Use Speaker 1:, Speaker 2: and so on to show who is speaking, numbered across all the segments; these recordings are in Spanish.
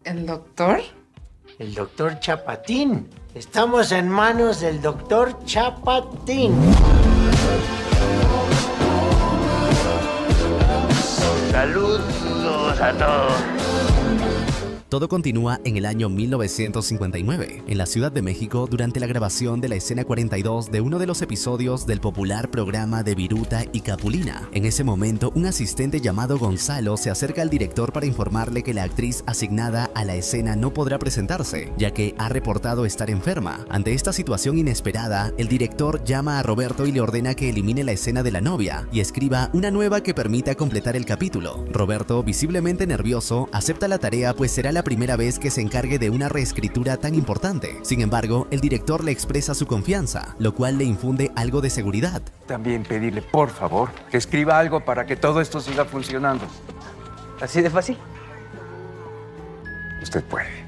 Speaker 1: ¿El doctor?
Speaker 2: El doctor Chapatín. Estamos en manos del doctor Chapatín. Saludos a todos.
Speaker 3: Todo continúa en el año 1959, en la Ciudad de México, durante la grabación de la escena 42 de uno de los episodios del popular programa de Viruta y Capulina. En ese momento, un asistente llamado Gonzalo se acerca al director para informarle que la actriz asignada a la escena no podrá presentarse, ya que ha reportado estar enferma. Ante esta situación inesperada, el director llama a Roberto y le ordena que elimine la escena de la novia y escriba una nueva que permita completar el capítulo. Roberto, visiblemente nervioso, acepta la tarea, pues será la primera vez que se encargue de una reescritura tan importante. Sin embargo, el director le expresa su confianza, lo cual le infunde algo de seguridad.
Speaker 4: También pedirle, por favor, que escriba algo para que todo esto siga funcionando.
Speaker 5: ¿Así de fácil?
Speaker 4: Usted puede.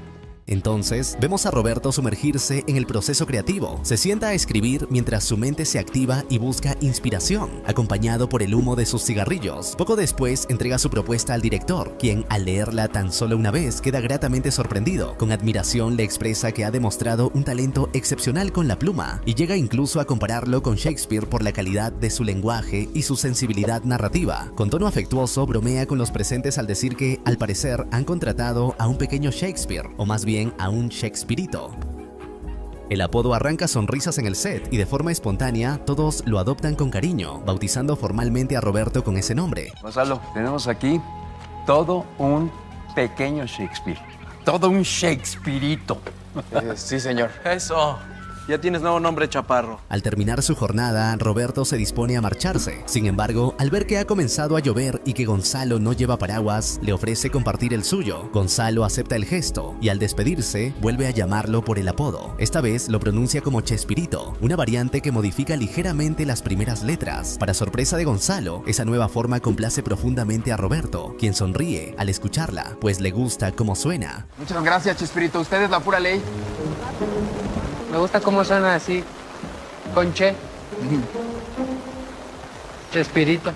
Speaker 3: Entonces, vemos a Roberto sumergirse en el proceso creativo. Se sienta a escribir mientras su mente se activa y busca inspiración, acompañado por el humo de sus cigarrillos. Poco después, entrega su propuesta al director, quien, al leerla tan solo una vez, queda gratamente sorprendido. Con admiración le expresa que ha demostrado un talento excepcional con la pluma, y llega incluso a compararlo con Shakespeare por la calidad de su lenguaje y su sensibilidad narrativa. Con tono afectuoso, bromea con los presentes al decir que, al parecer, han contratado a un pequeño Shakespeare, o más bien a un Shakespearito. El apodo arranca sonrisas en el set y de forma espontánea todos lo adoptan con cariño, bautizando formalmente a Roberto con ese nombre.
Speaker 4: Gonzalo, tenemos aquí todo un pequeño Shakespeare. Todo un Shakespearito.
Speaker 5: Sí, señor.
Speaker 6: Eso. Ya tienes nuevo nombre, chaparro.
Speaker 3: Al terminar su jornada, Roberto se dispone a marcharse. Sin embargo, al ver que ha comenzado a llover y que Gonzalo no lleva paraguas, le ofrece compartir el suyo. Gonzalo acepta el gesto y al despedirse, vuelve a llamarlo por el apodo. Esta vez lo pronuncia como Chespirito, una variante que modifica ligeramente las primeras letras. Para sorpresa de Gonzalo, esa nueva forma complace profundamente a Roberto, quien sonríe al escucharla, pues le gusta cómo suena.
Speaker 5: Muchas gracias, Chespirito. Usted es la pura ley. Me gusta cómo suena así, con Che. Chespirito.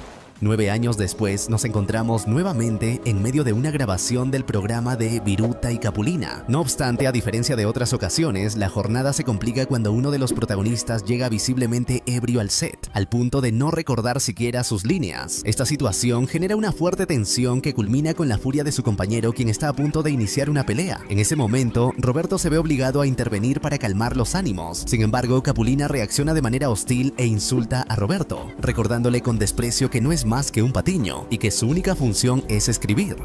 Speaker 3: 9 años después nos encontramos nuevamente en medio de una grabación del programa de Viruta y Capulina. No obstante, a diferencia de otras ocasiones, la jornada se complica cuando uno de los protagonistas llega visiblemente ebrio al set, al punto de no recordar siquiera sus líneas. Esta situación genera una fuerte tensión que culmina con la furia de su compañero, quien está a punto de iniciar una pelea. En ese momento, Roberto se ve obligado a intervenir para calmar los ánimos. Sin embargo, Capulina reacciona de manera hostil e insulta a Roberto, recordándole con desprecio que no es más que un patiño y que su única función es escribir.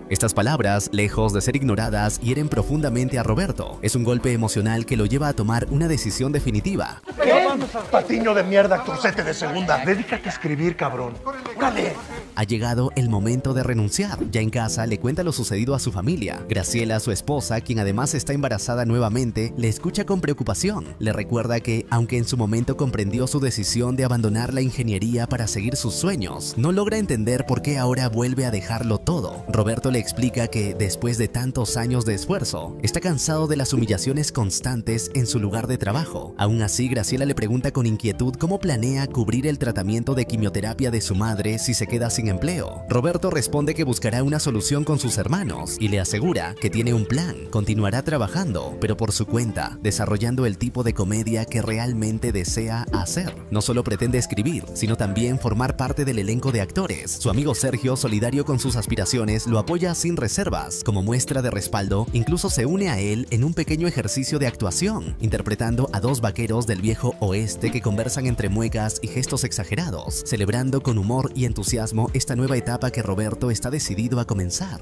Speaker 3: Estas palabras, lejos de ser ignoradas, hieren profundamente a Roberto. Es un golpe emocional que lo lleva a tomar una decisión definitiva.
Speaker 7: ¿Qué? Patiño de mierda, trocete de segunda. Dedícate a escribir, cabrón. ¡Órale!
Speaker 3: Ha llegado el momento de renunciar. Ya en casa le cuenta lo sucedido a su familia. Graciela, su esposa, quien además está embarazada nuevamente, le escucha con preocupación. Le recuerda que, aunque en su momento comprendió su decisión de abandonar la ingeniería para seguir sus sueños, no logra entender por qué ahora vuelve a dejarlo todo. Roberto le explica que, después de tantos años de esfuerzo, está cansado de las humillaciones constantes en su lugar de trabajo. Aún así, Graciela le pregunta con inquietud cómo planea cubrir el tratamiento de quimioterapia de su madre si se queda sin empleo. Roberto responde que buscará una solución con sus hermanos y le asegura que tiene un plan. Continuará trabajando, pero por su cuenta, desarrollando el tipo de comedia que realmente desea hacer. No solo pretende escribir, sino también formar parte del elenco de actores. Su amigo Sergio, solidario con sus aspiraciones, lo apoya sin reservas. Como muestra de respaldo, incluso se une a él en un pequeño ejercicio de actuación, interpretando a dos vaqueros del viejo oeste que conversan entre muecas y gestos exagerados, celebrando con humor y entusiasmo esta nueva etapa que Roberto está decidido a comenzar.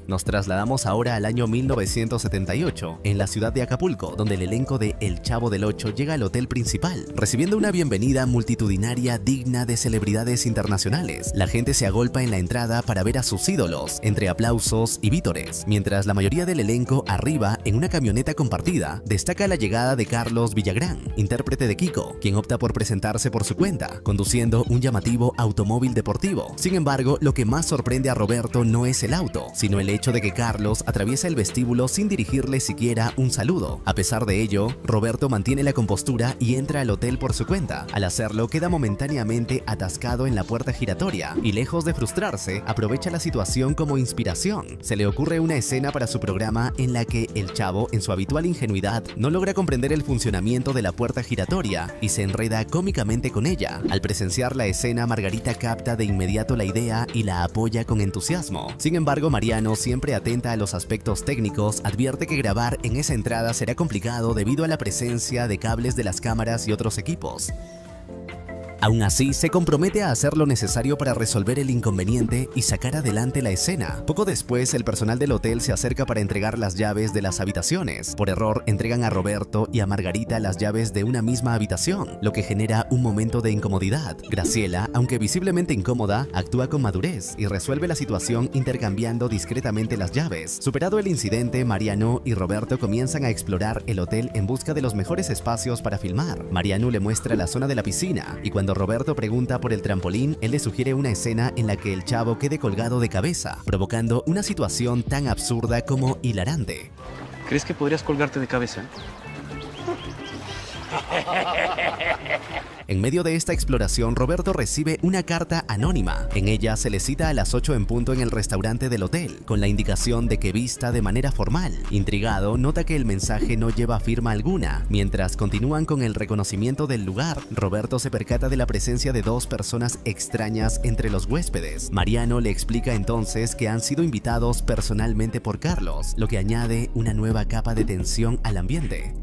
Speaker 3: Nos trasladamos ahora al año 1978, en la ciudad de Acapulco, donde el elenco de El Chavo del Ocho llega al hotel principal, recibiendo una bienvenida multitudinaria digna de celebridades internacionales. La gente se agolpa en la entrada para ver a sus ídolos, entre aplausos y vítores, mientras la mayoría del elenco arriba en una camioneta compartida. Destaca la llegada de Carlos Villagrán, intérprete de Kiko, quien opta por presentarse por su cuenta, conduciendo un llamativo automóvil deportivo. Sin embargo, lo que más sorprende a Roberto no es el auto, sino el hecho de que Carlos atraviesa el vestíbulo sin dirigirle siquiera un saludo. A pesar de ello, Roberto mantiene la compostura y entra al hotel por su cuenta. Al hacerlo, queda momentáneamente atascado en la puerta giratoria y, lejos de frustrarse, aprovecha la situación como inspiración. Se le ocurre una escena para su programa en la que el chavo, en su habitual ingenuidad, no logra comprender el funcionamiento de la puerta giratoria y se enreda cómicamente con ella. Al presenciar la escena, Margarita capta de inmediato la idea y la apoya con entusiasmo. Sin embargo, Mariano, siempre atenta a los aspectos técnicos, advierte que grabar en esa entrada será complicado debido a la presencia de cables de las cámaras y otros equipos. Aún así, se compromete a hacer lo necesario para resolver el inconveniente y sacar adelante la escena. Poco después, el personal del hotel se acerca para entregar las llaves de las habitaciones. Por error, entregan a Roberto y a Margarita las llaves de una misma habitación, lo que genera un momento de incomodidad. Graciela, aunque visiblemente incómoda, actúa con madurez y resuelve la situación intercambiando discretamente las llaves. Superado el incidente, Mariano y Roberto comienzan a explorar el hotel en busca de los mejores espacios para filmar. Mariano le muestra la zona de la piscina y cuando Roberto pregunta por el trampolín, él le sugiere una escena en la que el chavo quede colgado de cabeza, provocando una situación tan absurda como hilarante.
Speaker 6: ¿Crees que podrías colgarte de cabeza?
Speaker 3: En medio de esta exploración, Roberto recibe una carta anónima. En ella se le cita a las 8 en punto en el restaurante del hotel, con la indicación de que vista de manera formal. Intrigado, nota que el mensaje no lleva firma alguna. Mientras continúan con el reconocimiento del lugar, Roberto se percata de la presencia de dos personas extrañas entre los huéspedes. Mariano le explica entonces que han sido invitados personalmente por Carlos, lo que añade una nueva capa de tensión al ambiente.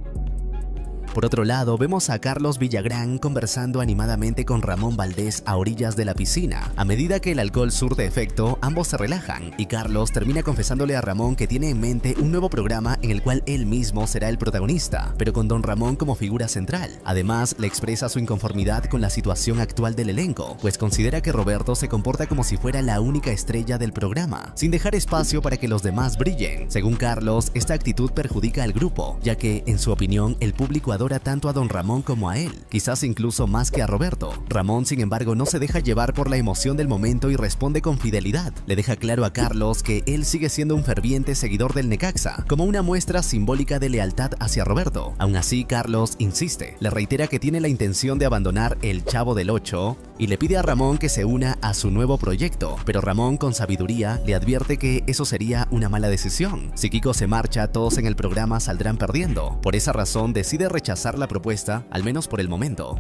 Speaker 3: Por otro lado, vemos a Carlos Villagrán conversando animadamente con Ramón Valdés a orillas de la piscina. A medida que el alcohol surte efecto, ambos se relajan y Carlos termina confesándole a Ramón que tiene en mente un nuevo programa en el cual él mismo será el protagonista, pero con Don Ramón como figura central. Además, le expresa su inconformidad con la situación actual del elenco, pues considera que Roberto se comporta como si fuera la única estrella del programa, sin dejar espacio para que los demás brillen. Según Carlos, esta actitud perjudica al grupo, ya que, en su opinión, el público adora tanto a Don Ramón como a él, quizás incluso más que a Roberto. Ramón, sin embargo, no se deja llevar por la emoción del momento y responde con fidelidad. Le deja claro a Carlos que él sigue siendo un ferviente seguidor del Necaxa, como una muestra simbólica de lealtad hacia Roberto. Aún así, Carlos insiste, le reitera que tiene la intención de abandonar El Chavo del Ocho y le pide a Ramón que se una a su nuevo proyecto, pero Ramón, con sabiduría, le advierte que eso sería una mala decisión. Si Kiko se marcha, todos en el programa saldrán perdiendo. Por esa razón, decide rechazar la propuesta, al menos por el momento.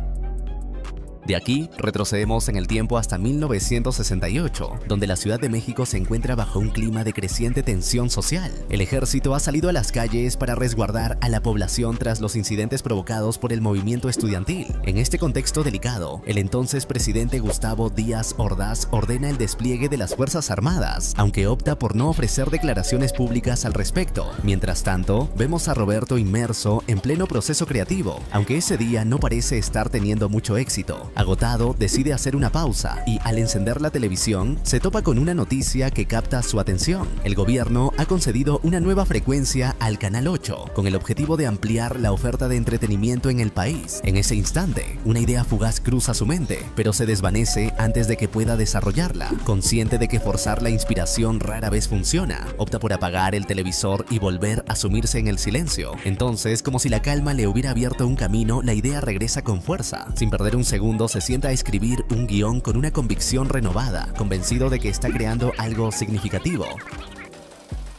Speaker 3: De aquí, retrocedemos en el tiempo hasta 1968, donde la Ciudad de México se encuentra bajo un clima de creciente tensión social. El ejército ha salido a las calles para resguardar a la población tras los incidentes provocados por el movimiento estudiantil. En este contexto delicado, el entonces presidente Gustavo Díaz Ordaz ordena el despliegue de las Fuerzas Armadas, aunque opta por no ofrecer declaraciones públicas al respecto. Mientras tanto, vemos a Roberto inmerso en pleno proceso creativo, aunque ese día no parece estar teniendo mucho éxito. Agotado, decide hacer una pausa y, al encender la televisión, se topa con una noticia que capta su atención. El gobierno ha concedido una nueva frecuencia al Canal 8, con el objetivo de ampliar la oferta de entretenimiento en el país. En ese instante, una idea fugaz cruza su mente, pero se desvanece antes de que pueda desarrollarla. Consciente de que forzar la inspiración rara vez funciona, opta por apagar el televisor y volver a sumirse en el silencio. Entonces, como si la calma le hubiera abierto un camino, la idea regresa con fuerza. Sin perder un segundo, se sienta a escribir un guión con una convicción renovada, convencido de que está creando algo significativo.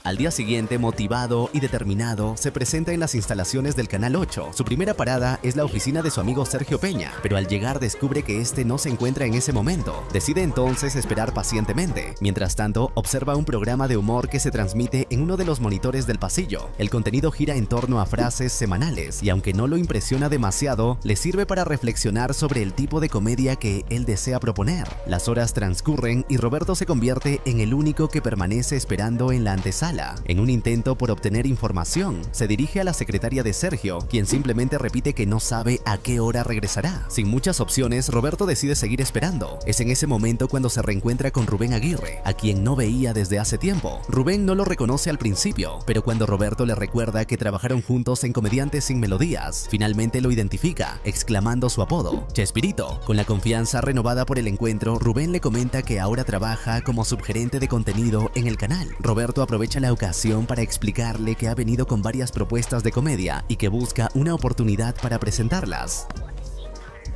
Speaker 3: Al día siguiente, motivado y determinado, se presenta en las instalaciones del Canal 8. Su primera parada es la oficina de su amigo Sergio Peña, pero al llegar descubre que este no se encuentra en ese momento. Decide entonces esperar pacientemente. Mientras tanto, observa un programa de humor que se transmite en uno de los monitores del pasillo. El contenido gira en torno a frases semanales y, aunque no lo impresiona demasiado, le sirve para reflexionar sobre el tipo de comedia que él desea proponer. Las horas transcurren y Roberto se convierte en el único que permanece esperando en la antesala. Graciela. En un intento por obtener información, se dirige a la secretaria de Sergio, quien simplemente repite que no sabe a qué hora regresará. Sin muchas opciones, Roberto decide seguir esperando. Es en ese momento cuando se reencuentra con Rubén Aguirre, a quien no veía desde hace tiempo. Rubén no lo reconoce al principio, pero cuando Roberto le recuerda que trabajaron juntos en Comediantes sin Melodías, finalmente lo identifica, exclamando su apodo, Chespirito. Con la confianza renovada por el encuentro, Rubén le comenta que ahora trabaja como subgerente de contenido en el canal. Roberto aprovecha la ocasión para explicarle que ha venido con varias propuestas de comedia y que busca una oportunidad para presentarlas.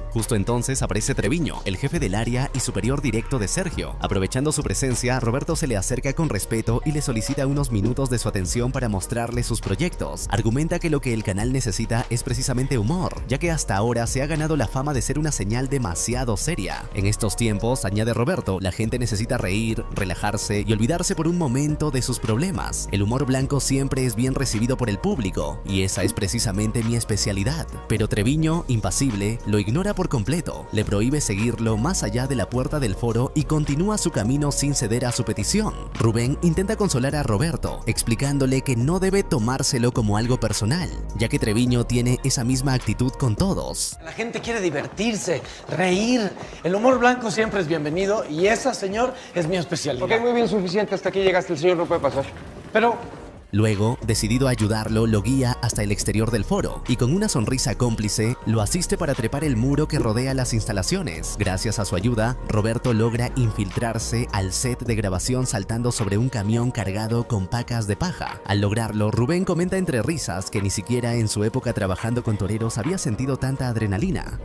Speaker 3: Justo entonces aparece Treviño, el jefe del área y superior directo de Sergio. Aprovechando su presencia, Roberto se le acerca con respeto y le solicita unos minutos de su atención para mostrarle sus proyectos. Argumenta que lo que el canal necesita es precisamente humor, ya que hasta ahora se ha ganado la fama de ser una señal demasiado seria. En estos tiempos, añade Roberto, la gente necesita reír, relajarse y olvidarse por un momento de sus problemas. El humor blanco siempre es bien recibido por el público, y esa es precisamente mi especialidad. Pero Treviño, impasible, lo ignora por completo, le prohíbe seguirlo más allá de la puerta del foro y continúa su camino sin ceder a su petición. Rubén intenta consolar a Roberto, explicándole que no debe tomárselo como algo personal, ya que Treviño tiene esa misma actitud con todos.
Speaker 1: La gente quiere divertirse, reír. El humor blanco siempre es bienvenido y esa, señor, es mi especialidad.
Speaker 5: Ok, muy bien, suficiente. Hasta aquí llegaste, el señor no puede pasar.
Speaker 1: Pero
Speaker 3: Luego, decidido a ayudarlo, lo guía hasta el exterior del foro y con una sonrisa cómplice, lo asiste para trepar el muro que rodea las instalaciones. Gracias a su ayuda, Roberto logra infiltrarse al set de grabación saltando sobre un camión cargado con pacas de paja. Al lograrlo, Rubén comenta entre risas que ni siquiera en su época trabajando con toreros había sentido tanta adrenalina.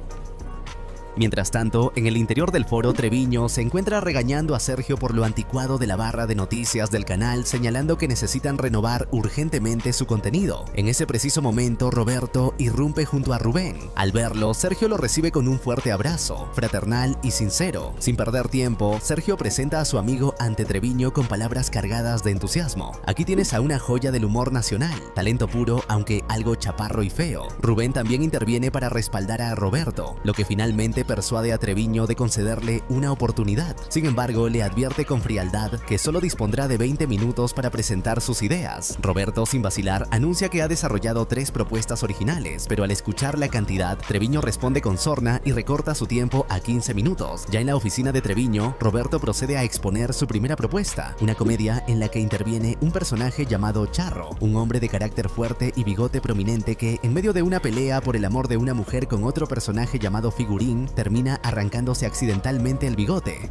Speaker 3: Mientras tanto, en el interior del foro, Treviño se encuentra regañando a Sergio por lo anticuado de la barra de noticias del canal, señalando que necesitan renovar urgentemente su contenido. En ese preciso momento, Roberto irrumpe junto a Rubén. Al verlo, Sergio lo recibe con un fuerte abrazo, fraternal y sincero. Sin perder tiempo, Sergio presenta a su amigo ante Treviño con palabras cargadas de entusiasmo. Aquí tienes a una joya del humor nacional, talento puro aunque algo chaparro y feo. Rubén también interviene para respaldar a Roberto, lo que finalmente persuade a Treviño de concederle una oportunidad. Sin embargo, le advierte con frialdad que solo dispondrá de 20 minutos para presentar sus ideas. Roberto, sin vacilar, anuncia que ha desarrollado 3 propuestas originales, pero al escuchar la cantidad, Treviño responde con sorna y recorta su tiempo a 15 minutos. Ya en la oficina de Treviño, Roberto procede a exponer su primera propuesta, una comedia en la que interviene un personaje llamado Charro, un hombre de carácter fuerte y bigote prominente que, en medio de una pelea por el amor de una mujer con otro personaje llamado Figurín, termina arrancándose accidentalmente el bigote.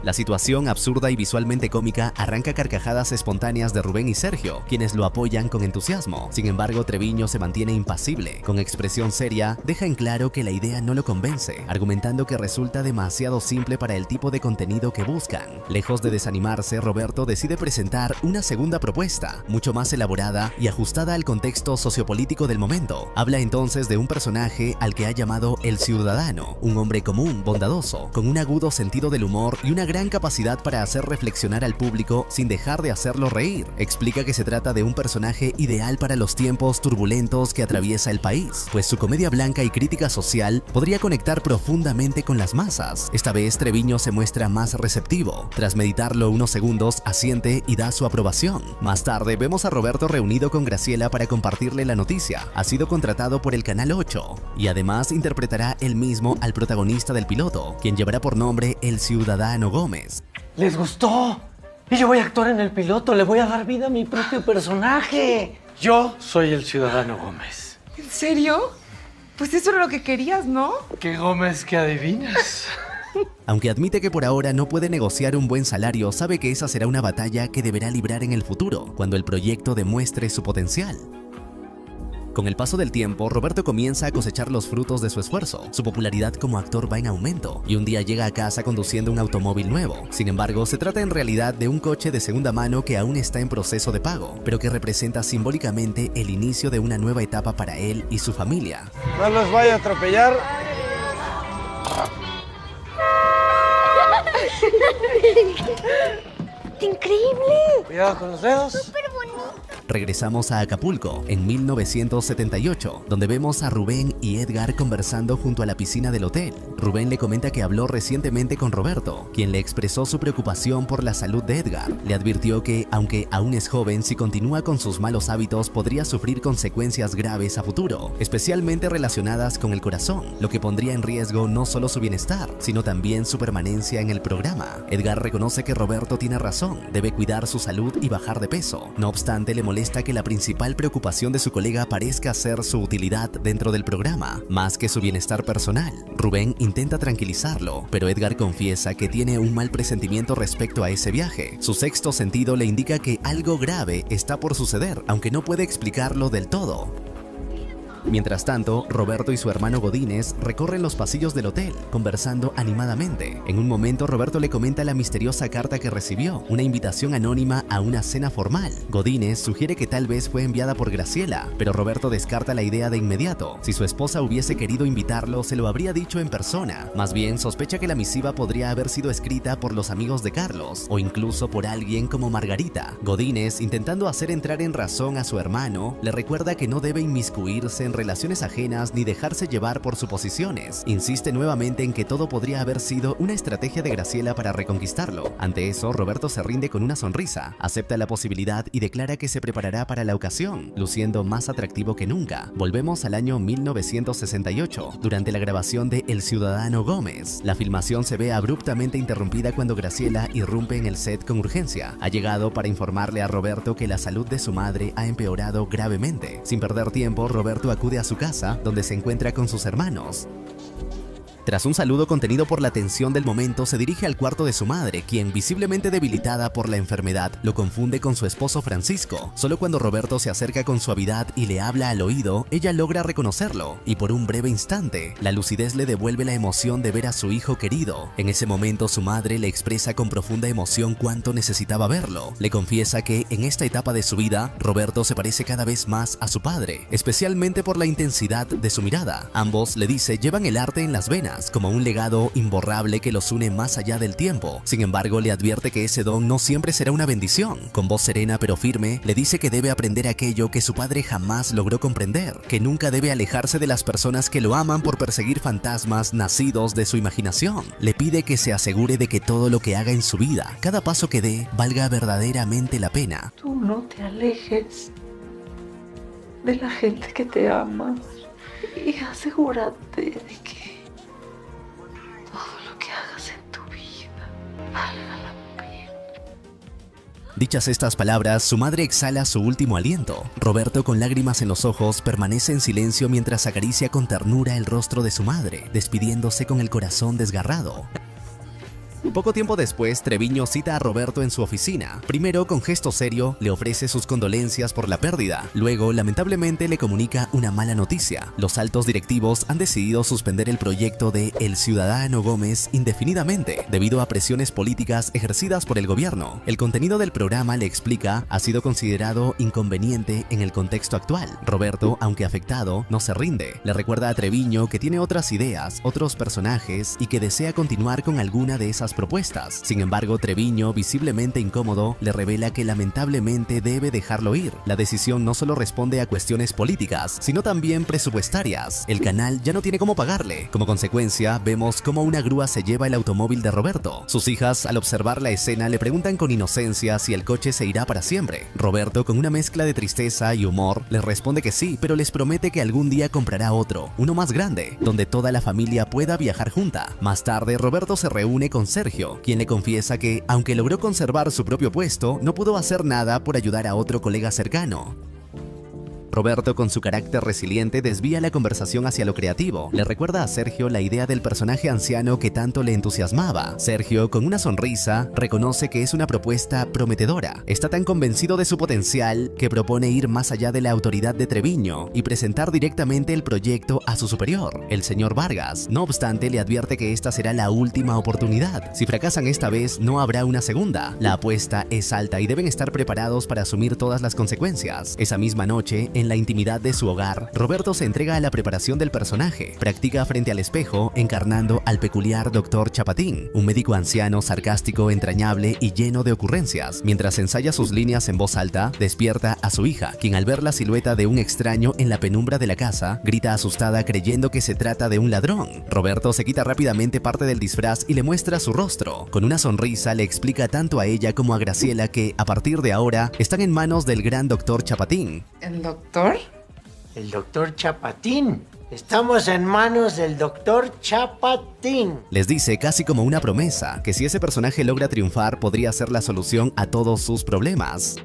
Speaker 3: La situación absurda y visualmente cómica arranca carcajadas espontáneas de Rubén y Sergio, quienes lo apoyan con entusiasmo. Sin embargo, Treviño se mantiene impasible. Con expresión seria, deja en claro que la idea no lo convence, argumentando que resulta demasiado simple para el tipo de contenido que buscan. Lejos de desanimarse, Roberto decide presentar una segunda propuesta, mucho más elaborada y ajustada al contexto sociopolítico del momento. Habla entonces de un personaje al que ha llamado El Ciudadano, un hombre común, bondadoso, con un agudo sentido del humor y una gran capacidad para hacer reflexionar al público sin dejar de hacerlo reír. Explica que se trata de un personaje ideal para los tiempos turbulentos que atraviesa el país, pues su comedia blanca y crítica social podría conectar profundamente con las masas. Esta vez Treviño se muestra más receptivo. Tras meditarlo unos segundos, asiente y da su aprobación. Más tarde vemos a Roberto reunido con Graciela para compartirle la noticia. Ha sido contratado por el Canal 8 y además interpretará él mismo al protagonista del piloto, quien llevará por nombre El Ciudadano Gómez.
Speaker 1: les gustó. Y yo voy a actuar en el piloto, le voy a dar vida a mi propio personaje. Yo soy el Ciudadano Gómez.
Speaker 8: ¿En serio? Pues eso era lo que querías, ¿no?
Speaker 1: ¿Qué Gómez que adivinas?
Speaker 3: Aunque admite que por ahora no puede negociar un buen salario, sabe que esa será una batalla que deberá librar en el futuro, cuando el proyecto demuestre su potencial. Con el paso del tiempo, Roberto comienza a cosechar los frutos de su esfuerzo. Su popularidad como actor va en aumento y un día llega a casa conduciendo un automóvil nuevo. Sin embargo, se trata en realidad de un coche de segunda mano que aún está en proceso de pago, pero que representa simbólicamente el inicio de una nueva etapa para él y su familia.
Speaker 1: No los vaya a atropellar.
Speaker 9: ¡Increíble!
Speaker 1: Cuidado con los dedos.
Speaker 9: ¡Súper bonito!
Speaker 3: Regresamos a Acapulco, en 1978, donde vemos a Rubén y Edgar conversando junto a la piscina del hotel. Rubén le comenta que habló recientemente con Roberto, quien le expresó su preocupación por la salud de Edgar. Le advirtió que, aunque aún es joven, si continúa con sus malos hábitos podría sufrir consecuencias graves a futuro, especialmente relacionadas con el corazón, lo que pondría en riesgo no solo su bienestar, sino también su permanencia en el programa. Edgar reconoce que Roberto tiene razón, debe cuidar su salud y bajar de peso. No obstante, le molesta que la principal preocupación de su colega parezca ser su utilidad dentro del programa, más que su bienestar personal. Rubén intenta tranquilizarlo, pero Edgar confiesa que tiene un mal presentimiento respecto a ese viaje. Su sexto sentido le indica que algo grave está por suceder, aunque no puede explicarlo del todo. Mientras tanto, Roberto y su hermano Godínez recorren los pasillos del hotel, conversando animadamente. En un momento, Roberto le comenta la misteriosa carta que recibió, una invitación anónima a una cena formal. Godínez sugiere que tal vez fue enviada por Graciela, pero Roberto descarta la idea de inmediato. Si su esposa hubiese querido invitarlo, se lo habría dicho en persona. Más bien, sospecha que la misiva podría haber sido escrita por los amigos de Carlos, o incluso por alguien como Margarita. Godínez, intentando hacer entrar en razón a su hermano, le recuerda que no debe inmiscuirse en relaciones ajenas ni dejarse llevar por suposiciones. Insiste nuevamente en que todo podría haber sido una estrategia de Graciela para reconquistarlo. Ante eso, Roberto se rinde con una sonrisa, acepta la posibilidad y declara que se preparará para la ocasión, luciendo más atractivo que nunca. Volvemos al año 1968, durante la grabación de El Ciudadano Gómez. La filmación se ve abruptamente interrumpida cuando Graciela irrumpe en el set con urgencia. Ha llegado para informarle a Roberto que la salud de su madre ha empeorado gravemente. Sin perder tiempo, Roberto acude a su casa, donde se encuentra con sus hermanos. Tras un saludo contenido por la tensión del momento, se dirige al cuarto de su madre, quien, visiblemente debilitada por la enfermedad, lo confunde con su esposo Francisco. Solo cuando Roberto se acerca con suavidad y le habla al oído, ella logra reconocerlo, y por un breve instante, la lucidez le devuelve la emoción de ver a su hijo querido. En ese momento, su madre le expresa con profunda emoción cuánto necesitaba verlo. Le confiesa que, en esta etapa de su vida, Roberto se parece cada vez más a su padre, especialmente por la intensidad de su mirada. Ambos, le dice, llevan el arte en las venas, como un legado imborrable que los une más allá del tiempo. Sin embargo, le advierte que ese don no siempre será una bendición. Con voz serena pero firme, le dice que debe aprender aquello que su padre jamás logró comprender, que nunca debe alejarse de las personas que lo aman por perseguir fantasmas nacidos de su imaginación. Le pide que se asegure de que todo lo que haga en su vida, cada paso que dé, valga verdaderamente la pena.
Speaker 9: Tú no te alejes de la gente que te ama y asegúrate de que todo lo que hagas en tu vida valga la pena.
Speaker 3: Dichas estas palabras, su madre exhala su último aliento. Roberto, con lágrimas en los ojos, permanece en silencio mientras acaricia con ternura el rostro de su madre, despidiéndose con el corazón desgarrado. Poco tiempo después, Treviño cita a Roberto en su oficina. Primero, con gesto serio, le ofrece sus condolencias por la pérdida. Luego, lamentablemente, le comunica una mala noticia. Los altos directivos han decidido suspender el proyecto de El Ciudadano Gómez indefinidamente, debido a presiones políticas ejercidas por el gobierno. El contenido del programa, le explica, ha sido considerado inconveniente en el contexto actual. Roberto, aunque afectado, no se rinde. Le recuerda a Treviño que tiene otras ideas, otros personajes y que desea continuar con alguna de esas propuestas. Sin embargo, Treviño, visiblemente incómodo, le revela que lamentablemente debe dejarlo ir. La decisión no solo responde a cuestiones políticas, sino también presupuestarias. El canal ya no tiene cómo pagarle. Como consecuencia, vemos cómo una grúa se lleva el automóvil de Roberto. Sus hijas, al observar la escena, le preguntan con inocencia si el coche se irá para siempre. Roberto, con una mezcla de tristeza y humor, les responde que sí, pero les promete que algún día comprará otro, uno más grande, donde toda la familia pueda viajar junta. Más tarde, Roberto se reúne con Sergio, quien le confiesa que, aunque logró conservar su propio puesto, no pudo hacer nada por ayudar a otro colega cercano. Roberto, con su carácter resiliente, desvía la conversación hacia lo creativo. Le recuerda a Sergio la idea del personaje anciano que tanto le entusiasmaba. Sergio, con una sonrisa, reconoce que es una propuesta prometedora. Está tan convencido de su potencial que propone ir más allá de la autoridad de Treviño y presentar directamente el proyecto a su superior, el señor Vargas. No obstante, le advierte que esta será la última oportunidad. Si fracasan esta vez, no habrá una segunda. La apuesta es alta y deben estar preparados para asumir todas las consecuencias. Esa misma noche, en la intimidad de su hogar, Roberto se entrega a la preparación del personaje. Practica frente al espejo, encarnando al peculiar Dr. Chapatín, un médico anciano, sarcástico, entrañable y lleno de ocurrencias. Mientras ensaya sus líneas en voz alta, despierta a su hija, quien al ver la silueta de un extraño en la penumbra de la casa, grita asustada creyendo que se trata de un ladrón. Roberto se quita rápidamente parte del disfraz y le muestra su rostro. Con una sonrisa le explica tanto a ella como a Graciela que, a partir de ahora, están en manos del gran Dr. Chapatín.
Speaker 8: ¿El doctor?
Speaker 2: El doctor Chapatín. Estamos en manos del doctor Chapatín.
Speaker 3: Les dice casi como una promesa que si ese personaje logra triunfar podría ser la solución a todos sus problemas.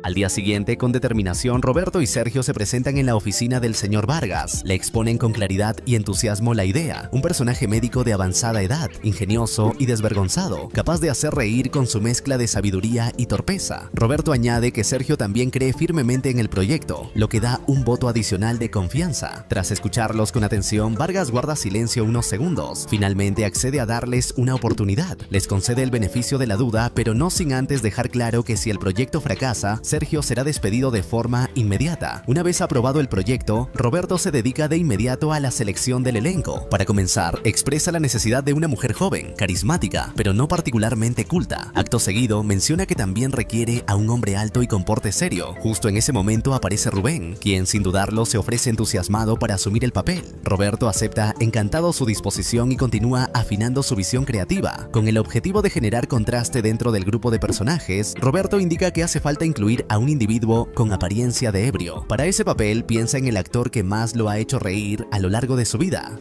Speaker 3: Al día siguiente, con determinación, Roberto y Sergio se presentan en la oficina del señor Vargas. Le exponen con claridad y entusiasmo la idea. Un personaje médico de avanzada edad, ingenioso y desvergonzado, capaz de hacer reír con su mezcla de sabiduría y torpeza. Roberto añade que Sergio también cree firmemente en el proyecto, lo que da un voto adicional de confianza. Tras escucharlos con atención, Vargas guarda silencio unos segundos. Finalmente accede a darles una oportunidad. Les concede el beneficio de la duda, pero no sin antes dejar claro que si el proyecto fracasa, Sergio será despedido de forma inmediata. Una vez aprobado el proyecto, Roberto se dedica de inmediato a la selección del elenco. Para comenzar, expresa la necesidad de una mujer joven, carismática, pero no particularmente culta. Acto seguido, menciona que también requiere a un hombre alto y con porte serio. Justo en ese momento aparece Rubén, quien sin dudarlo se ofrece entusiasmado para asumir el papel. Roberto acepta encantado su disposición y continúa afinando su visión creativa. Con el objetivo de generar contraste dentro del grupo de personajes, Roberto indica que hace falta incluir a un individuo con apariencia de ebrio. Para ese papel piensa en el actor que más lo ha hecho reír a lo largo de su vida.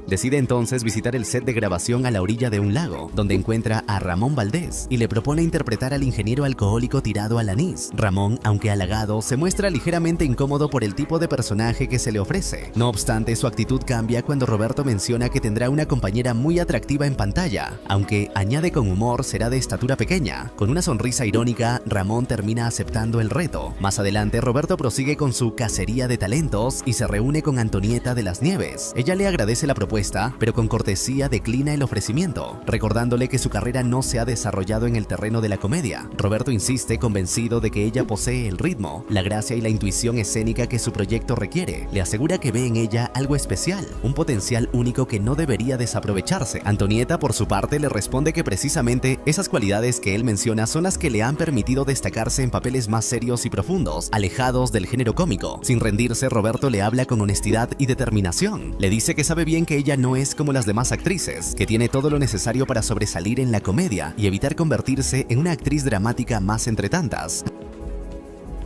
Speaker 3: Decide entonces visitar el set de grabación a la orilla de un lago, donde encuentra a Ramón Valdés y le propone interpretar al ingeniero alcohólico tirado al anís. Ramón, aunque halagado, se muestra ligeramente incómodo por el tipo de personaje que se le ofrece. No obstante, su actitud cambia cuando Roberto menciona que tendrá una compañera muy atractiva en pantalla, aunque añade con humor será de estatura pequeña. Con una sonrisa irónica, Ramón termina aceptando el reto. Más adelante, Roberto prosigue con su cacería de talentos y se reúne con Antonieta de las Nieves. Ella le agradece la propuesta, pero con cortesía declina el ofrecimiento, recordándole que su carrera no se ha desarrollado en el terreno de la comedia. Roberto insiste, convencido de que ella posee el ritmo, la gracia y la intuición escénica que su proyecto requiere. Le asegura que ve en ella algo especial, un potencial único que no debería desaprovecharse. Antonieta, por su parte, le responde que precisamente esas cualidades que él menciona son las que le han permitido destacarse en papeles más serios y profundos, alejados del género cómico. Sin rendirse, Roberto le habla con honestidad y determinación. Le dice que sabe bien que ella no es como las demás actrices, que tiene todo lo necesario para sobresalir en la comedia y evitar convertirse en una actriz dramática más entre tantas.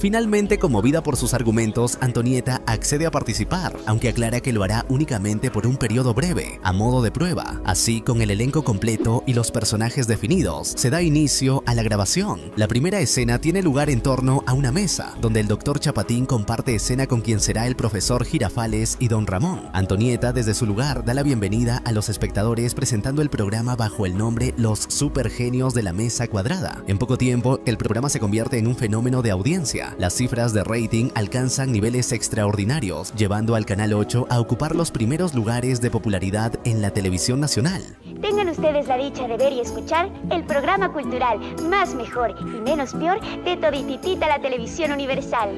Speaker 3: Finalmente, conmovida por sus argumentos, Antonieta accede a participar, aunque aclara que lo hará únicamente por un periodo breve, a modo de prueba. Así, con el elenco completo y los personajes definidos, se da inicio a la grabación. La primera escena tiene lugar en torno a una mesa, donde el Dr. Chapatín comparte escena con quien será el profesor Girafales y Don Ramón. Antonieta, desde su lugar, da la bienvenida a los espectadores presentando el programa bajo el nombre Los Supergenios de la Mesa Cuadrada. En poco tiempo, el programa se convierte en un fenómeno de audiencia. Las cifras de rating alcanzan niveles extraordinarios, llevando al Canal 8 a ocupar los primeros lugares de popularidad en la televisión nacional.
Speaker 10: Tengan ustedes la dicha de ver y escuchar el programa cultural más mejor y menos peor de todititita la televisión universal.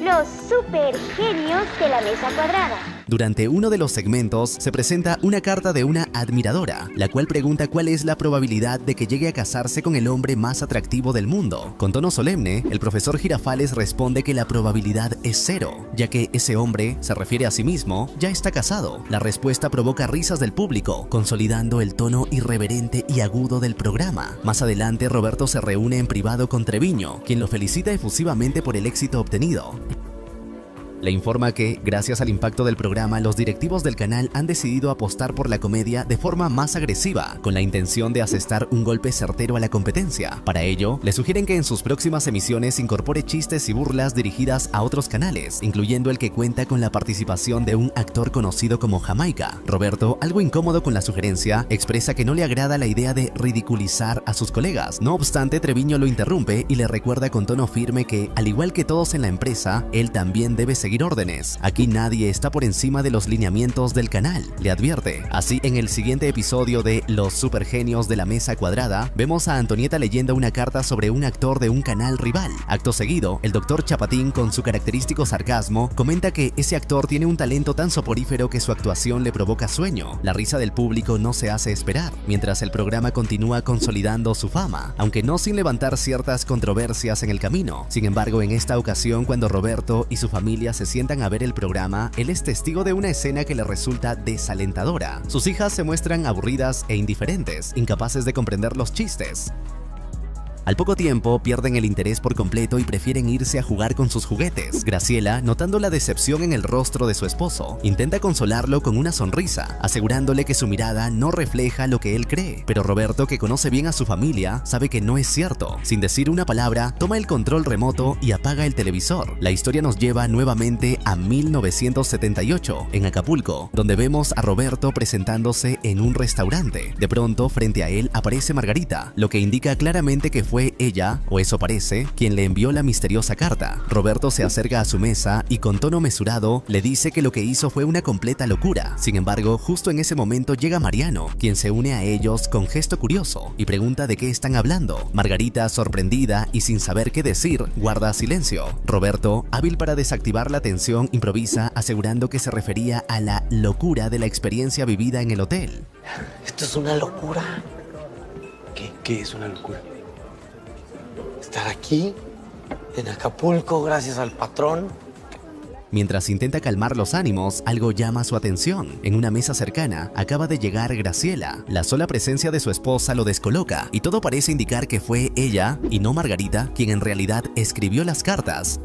Speaker 10: Los Supergenios de la Mesa Cuadrada.
Speaker 3: Durante uno de los segmentos se presenta una carta de una admiradora, la cual pregunta cuál es la probabilidad de que llegue a casarse con el hombre más atractivo del mundo. Con tono solemne, el profesor Girafales responde que la probabilidad es 0, ya que ese hombre, se refiere a sí mismo, ya está casado. La respuesta provoca risas del público, consolidando el tono irreverente y agudo del programa. Más adelante, Roberto se reúne en privado con Treviño, quien lo felicita efusivamente por el éxito obtenido. Le informa que, gracias al impacto del programa, los directivos del canal han decidido apostar por la comedia de forma más agresiva, con la intención de asestar un golpe certero a la competencia. Para ello, le sugieren que en sus próximas emisiones incorpore chistes y burlas dirigidas a otros canales, incluyendo el que cuenta con la participación de un actor conocido como Jamaica. Roberto, algo incómodo con la sugerencia, expresa que no le agrada la idea de ridiculizar a sus colegas. No obstante, Treviño lo interrumpe y le recuerda con tono firme que, al igual que todos en la empresa, él también debe seguir seguir órdenes. Aquí nadie está por encima de los lineamientos del canal, le advierte. Así, en el siguiente episodio de Los Supergenios de la Mesa Cuadrada, vemos a Antonieta leyendo una carta sobre un actor de un canal rival. Acto seguido, el Dr. Chapatín, con su característico sarcasmo, comenta que ese actor tiene un talento tan soporífero que su actuación le provoca sueño. La risa del público no se hace esperar, mientras el programa continúa consolidando su fama, aunque no sin levantar ciertas controversias en el camino. Sin embargo, en esta ocasión, cuando Roberto y su familia se sientan a ver el programa, él es testigo de una escena que le resulta desalentadora. Sus hijas se muestran aburridas e indiferentes, incapaces de comprender los chistes. Al poco tiempo, pierden el interés por completo y prefieren irse a jugar con sus juguetes. Graciela, notando la decepción en el rostro de su esposo, intenta consolarlo con una sonrisa, asegurándole que su mirada no refleja lo que él cree. Pero Roberto, que conoce bien a su familia, sabe que no es cierto. Sin decir una palabra, toma el control remoto y apaga el televisor. La historia nos lleva nuevamente a 1978, en Acapulco, donde vemos a Roberto presentándose en un restaurante. De pronto, frente a él aparece Margarita, lo que indica claramente que fue ella, o eso parece, quien le envió la misteriosa carta. Roberto se acerca a su mesa y con tono mesurado le dice que lo que hizo fue una completa locura. Sin embargo, justo en ese momento llega Mariano, quien se une a ellos con gesto curioso y pregunta de qué están hablando. Margarita, sorprendida y sin saber qué decir, guarda silencio. Roberto, hábil para desactivar la tensión, improvisa asegurando que se refería a la locura de la experiencia vivida en el hotel.
Speaker 1: Esto es una locura.
Speaker 6: ¿Qué es una locura?
Speaker 1: Estar aquí, en Acapulco, gracias al patrón.
Speaker 3: Mientras intenta calmar los ánimos, algo llama su atención. En una mesa cercana, acaba de llegar Graciela. La sola presencia de su esposa lo descoloca y todo parece indicar que fue ella, y no Margarita, quien en realidad escribió las cartas.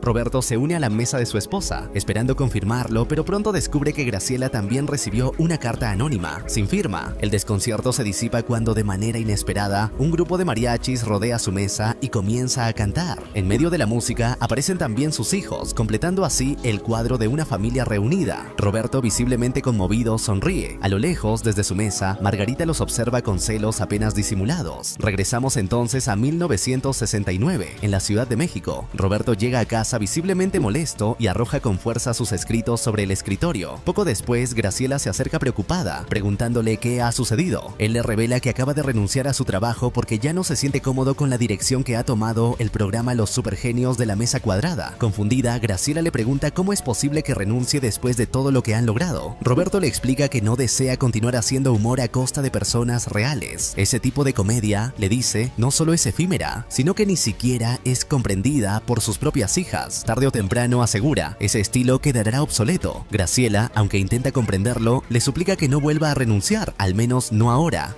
Speaker 3: Roberto se une a la mesa de su esposa, esperando confirmarlo, pero pronto descubre que Graciela también recibió una carta anónima, sin firma. El desconcierto se disipa cuando, de manera inesperada, un grupo de mariachis rodea su mesa y comienza a cantar. En medio de la música aparecen también sus hijos, completando así el cuadro de una familia reunida. Roberto, visiblemente conmovido, sonríe. A lo lejos, desde su mesa, Margarita los observa con celos apenas disimulados. Regresamos entonces a 1969, en la Ciudad de México. Roberto llega a casa visiblemente molesto y arroja con fuerza sus escritos sobre el escritorio. Poco después, Graciela se acerca preocupada, preguntándole qué ha sucedido. Él le revela que acaba de renunciar a su trabajo porque ya no se siente cómodo con la dirección que ha tomado el programa Los Supergenios de la Mesa Cuadrada. Confundida, Graciela le pregunta cómo es posible que renuncie después de todo lo que han logrado. Roberto le explica que no desea continuar haciendo humor a costa de personas reales. Ese tipo de comedia, le dice, no solo es efímera, sino que ni siquiera es comprendida por sus propias hijas. Tarde o temprano, asegura, ese estilo quedará obsoleto. Graciela, aunque intenta comprenderlo, le suplica que no vuelva a renunciar, al menos no ahora.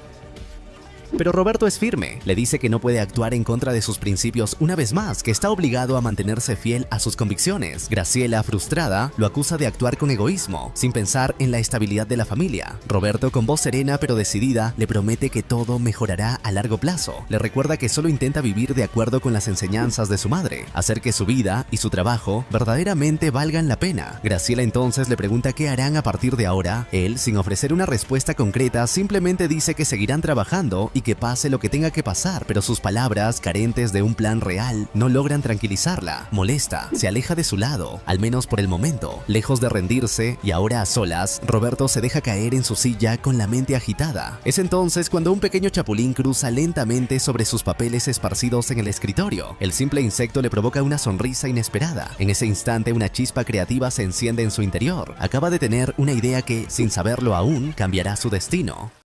Speaker 3: Pero Roberto es firme, le dice que no puede actuar en contra de sus principios una vez más, que está obligado a mantenerse fiel a sus convicciones. Graciela, frustrada, lo acusa de actuar con egoísmo, sin pensar en la estabilidad de la familia. Roberto, con voz serena pero decidida, le promete que todo mejorará a largo plazo. Le recuerda que solo intenta vivir de acuerdo con las enseñanzas de su madre, hacer que su vida y su trabajo verdaderamente valgan la pena. Graciela entonces le pregunta qué harán a partir de ahora. Él, sin ofrecer una respuesta concreta, simplemente dice que seguirán trabajando y que pase lo que tenga que pasar, pero sus palabras, carentes de un plan real, no logran tranquilizarla. Molesta, se aleja de su lado, al menos por el momento. Lejos de rendirse, y ahora a solas, Roberto se deja caer en su silla con la mente agitada. Es entonces cuando un pequeño chapulín cruza lentamente sobre sus papeles esparcidos en el escritorio. El simple insecto le provoca una sonrisa inesperada. En ese instante, una chispa creativa se enciende en su interior. Acaba de tener una idea que, sin saberlo aún, cambiará su destino.